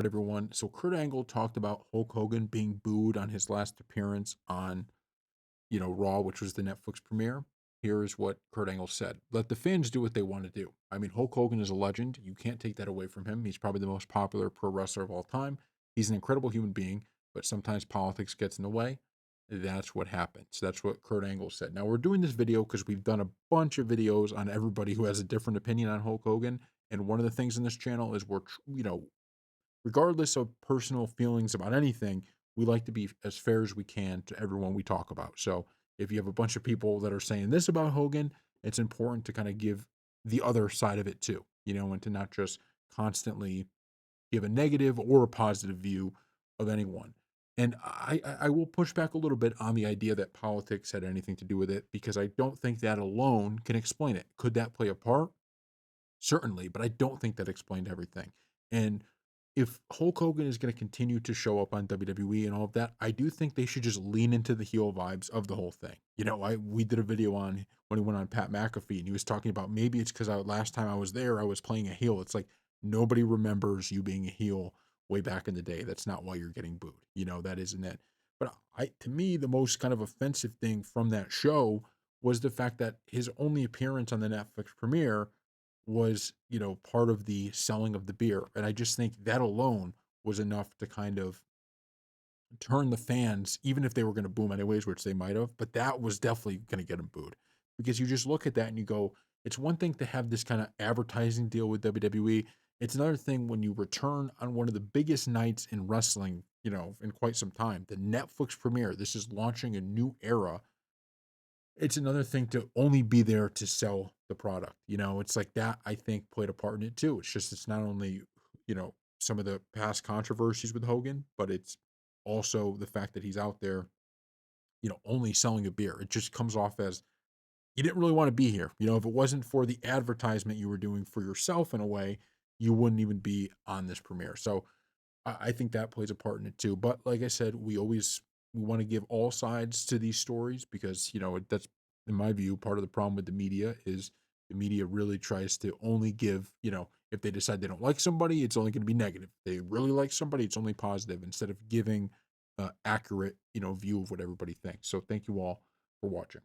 everyone. So Kurt Angle talked about Hulk Hogan being booed on his last appearance on, Raw, which was the Netflix premiere. Here's what Kurt Angle said. Let the fans do what they want to do. I mean, Hulk Hogan is a legend. You can't take that away from him. He's probably the most popular pro wrestler of all time. He's an incredible human being, but sometimes politics gets in the way. That's what happens. That's what Kurt Angle said. Now, we're doing this video because we've done a bunch of videos on everybody who has a different opinion on Hulk Hogan. And one of the things in this channel is regardless of personal feelings about anything, we like to be as fair as we can to everyone we talk about. So if you have a bunch of people that are saying this about Hogan, it's important to kind of give the other side of it too, and to not just constantly give a negative or a positive view of anyone. And I will push back a little bit on the idea that politics had anything to do with it because I don't think that alone can explain it. Could that play a part? Certainly, but I don't think that explained everything. And if Hulk Hogan is going to continue to show up on WWE and all of that, I do think they should just lean into the heel vibes of the whole thing. We did a video on when he went on Pat McAfee and he was talking about maybe it's because last time I was there I was playing a heel. It's like nobody remembers you being a heel way back in the day. That's not why you're getting booed. That isn't it. But to me, the most kind of offensive thing from that show was the fact that his only appearance on the Netflix premiere was, part of the selling of the beer. And I just think that alone was enough to kind of turn the fans, even if they were going to boom anyways, which they might have, but that was definitely going to get them booed because you just look at that and you go, it's one thing to have this kind of advertising deal with WWE. It's another thing when you return on one of the biggest nights in wrestling, in quite some time, the Netflix premiere. This is launching a new era. It's another thing to only be there to sell the product, it's like that I think played a part in it too. It's not only, some of the past controversies with Hogan, but it's also the fact that he's out there, only selling a beer. It just comes off as you didn't really want to be here. If it wasn't for the advertisement you were doing for yourself in a way, you wouldn't even be on this premiere. So I think that plays a part in it too. But like I said, we want to give all sides to these stories because that's in my view part of the problem with the media is the media really tries to only give if they decide they don't like somebody, it's only going to be negative. If they really like somebody, it's only positive instead of giving accurate view of what everybody thinks. So thank you all for watching.